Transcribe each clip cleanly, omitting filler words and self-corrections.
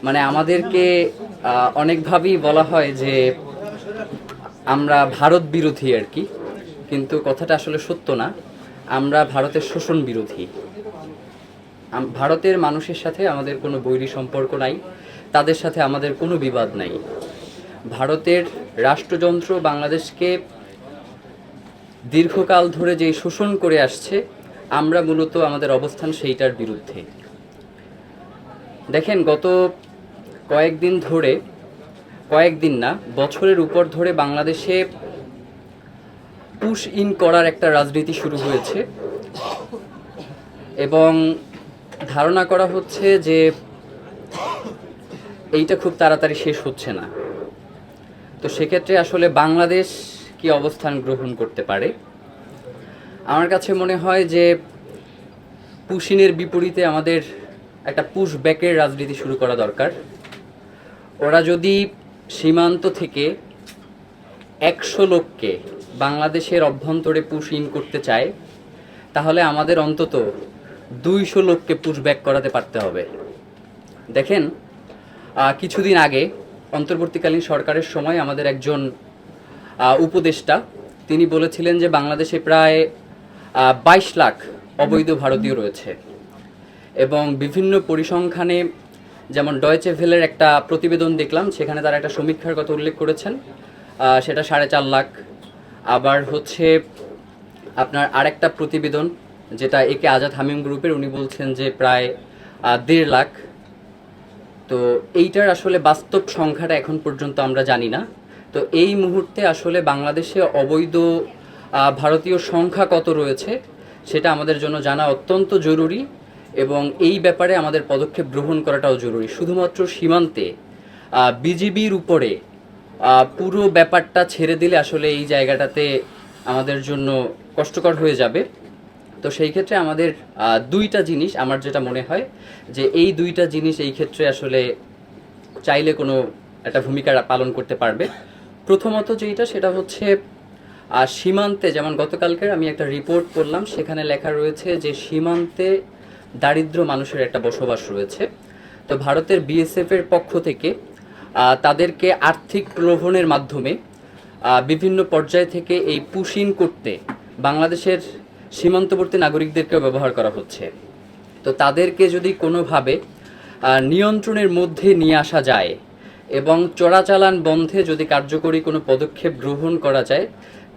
মানে আমাদেরকে অনেকভাবেই বলা হয় যে আমরা ভারত বিরোধী আর কি, কিন্তু কথাটা আসলে সত্য না। আমরা ভারতের শোষণ বিরোধী। ভারতের মানুষের সাথে আমাদের কোনো বৈরী সম্পর্ক নাই, তাদের সাথে আমাদের কোনো বিবাদ নাই। ভারতের রাষ্ট্রযন্ত্র বাংলাদেশকে দীর্ঘকাল ধরে যেই শোষণ করে আসছে, আমরা মূলত আমাদের অবস্থান সেইটার বিরুদ্ধে। দেখেন, গত কয়েকদিন ধরে, কয়েকদিন না, বছরের উপর ধরে বাংলাদেশে পুশ ইন করার একটা রাজনীতি শুরু হয়েছে এবং ধারণা করা হচ্ছে যে এইটা খুব তাড়াতাড়ি শেষ হচ্ছে না। তো সেক্ষেত্রে আসলে বাংলাদেশ কি অবস্থান গ্রহণ করতে পারে? আমার কাছে মনে হয় যে পুশিনের বিপরীতে আমাদের একটা পুশ ব্যাকের রাজনীতি শুরু করা দরকার। ওরা যদি সীমান্ত থেকে 100 লোককে বাংলাদেশের অভ্যন্তরে পুশ ইন করতে চায়, তাহলে আমাদের অন্তত 200 লোককে পুশ ব্যাক করাতে পারতে হবে। দেখেন, কিছুদিন আগে অন্তর্বর্তীকালীন সরকারের সময় আমাদের একজন উপদেষ্টা তিনি বলেছিলেন যে বাংলাদেশে প্রায় 22 লাখ অবৈধ ভারতীয় রয়েছে এবং বিভিন্ন পরিসংখ্যানে, যেমন ডয়েচে ভেলের একটা প্রতিবেদন দেখলাম, সেখানে তারা একটা সমীক্ষার কথা উল্লেখ করেছেন, সেটা 4.5 লাখ। আবার হচ্ছে আপনার আরেকটা প্রতিবেদন যেটা একে আজাদ হামিম গ্রুপের, উনি বলছেন যে প্রায় 1.5 লাখ। তো এইটার আসলে বাস্তব সংখ্যাটা এখন পর্যন্ত আমরা জানি না। তো এই মুহূর্তে আসলে বাংলাদেশে অবৈধ ভারতীয় সংখ্যা কত রয়েছে সেটা আমাদের জন্য জানা অত্যন্ত জরুরি এবং এই ব্যাপারে আমাদের পদক্ষেপ গ্রহণ করাটাও জরুরি। শুধুমাত্র সীমান্তে বিজিবির উপরে পুরো ব্যাপারটা ছেড়ে দিলে আসলে এই জায়গাটাতে আমাদের জন্য কষ্টকর হয়ে যাবে। তো সেই ক্ষেত্রে আমাদের দুইটা জিনিস, আমার যেটা মনে হয় যে এই দুইটা জিনিস এই ক্ষেত্রে আসলে চাইলে কোনো একটা ভূমিকা পালন করতে পারবে। প্রথমত যেটা, সেটা হচ্ছে সীমান্তে, যেমন গতকালকের আমি একটা রিপোর্ট করলাম, সেখানে লেখা রয়েছে যে সীমান্তে দারিদ্র মানুষের একটা বসবাস রয়েছে। তো ভারতের বিএসএফের পক্ষ থেকে তাদেরকে আর্থিক প্রলোভনের মাধ্যমে বিভিন্ন পর্যায় থেকে এই পুশিন করতে বাংলাদেশের সীমান্তবর্তী নাগরিকদেরকেও ব্যবহার করা হচ্ছে। তো তাদেরকে যদি কোনোভাবে নিয়ন্ত্রণের মধ্যে নিয়ে আসা যায় এবং চোরাচালান বন্ধে যদি কার্যকরী কোনো পদক্ষেপ গ্রহণ করা যায়,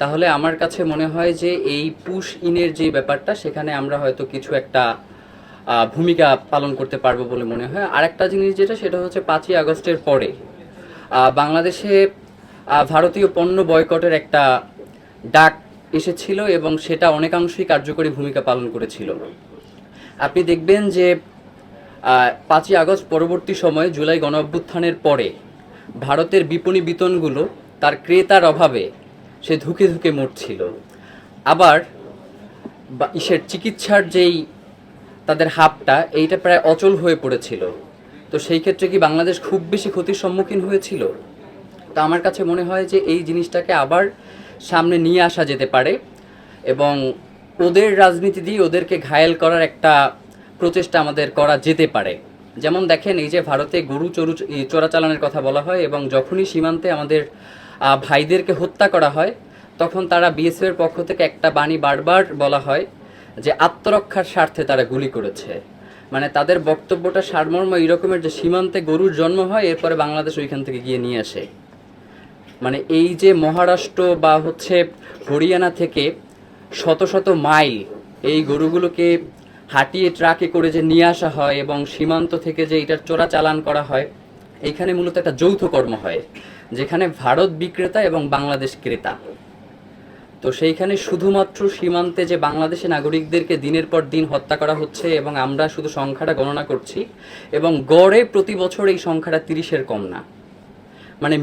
তাহলে আমার কাছে মনে হয় যে এই পুশ ইনের যে ব্যাপারটা, সেখানে আমরা হয়তো কিছু একটা ভূমিকা পালন করতে পারবো বলে মনে হয়। আরেকটা জিনিস যেটা, সেটা হচ্ছে 5ই আগস্টের পরে বাংলাদেশে ভারতীয় পণ্য বয়কটের একটা ডাক এসেছিল এবং সেটা অনেকাংশেই কার্যকরী ভূমিকা পালন করেছিল। আপনি দেখবেন যে 5ই আগস্ট পরবর্তী সময়ে জুলাই গণ অভ্যুত্থানের পরে ভারতের বিপণী বিতনগুলো তার ক্রেতার অভাবে সে ধুকে ধুকে মরছিল। আবার চিকিৎসার যেই তাদের হাবটা, এইটা প্রায় অচল হয়ে পড়েছিল। তো সেই ক্ষেত্রে কি বাংলাদেশ খুব বেশি ক্ষতির সম্মুখীন হয়েছিল? তো আমার কাছে মনে হয় যে এই জিনিসটাকে আবার সামনে নিয়ে আসা যেতে পারে এবং ওদের রাজনীতি দিয়ে ওদেরকে ঘায়েল করার একটা প্রচেষ্টা আমাদের করা যেতে পারে। যেমন দেখেন, এই যে ভারতে গরু চোরাচালানের কথা বলা হয় এবং যখনই সীমান্তে আমাদের ভাইদেরকে হত্যা করা হয়, তখন তারা বিএসএফের পক্ষ থেকে একটা বাণী বারবার বলা হয় যে আত্মরক্ষার স্বার্থে তারা গুলি করেছে। মানে তাদের বক্তব্যটা সারমর্ম এই রকমের যে সীমান্তে গরুর জন্ম হয়, এরপরে বাংলাদেশ ওইখান থেকে গিয়ে নিয়ে আসে। মানে এই যে মহারাষ্ট্র বা হচ্ছে হরিয়ানা থেকে শত শত মাইল এই গরুগুলোকে হাঁটিয়ে ট্রাকে করে যে নিয়ে আসা হয় এবং সীমান্ত থেকে যে এটার চোরাচালান করা হয়, এইখানে মূলত একটা যৌথ কর্ম হয় যেখানে ভারত বিক্রেতা এবং বাংলাদেশ ক্রেতা। তো সেইখানে শুধুমাত্র সীমান্তে যে বাংলাদেশি নাগরিকদেরকে দিনের পর দিন হত্যা করা হচ্ছে এবং আমরা শুধু সংখ্যাটা গণনা করছি এবং গড়ে প্রতি বছর এই সংখ্যাটা 30-এর কম না। মানে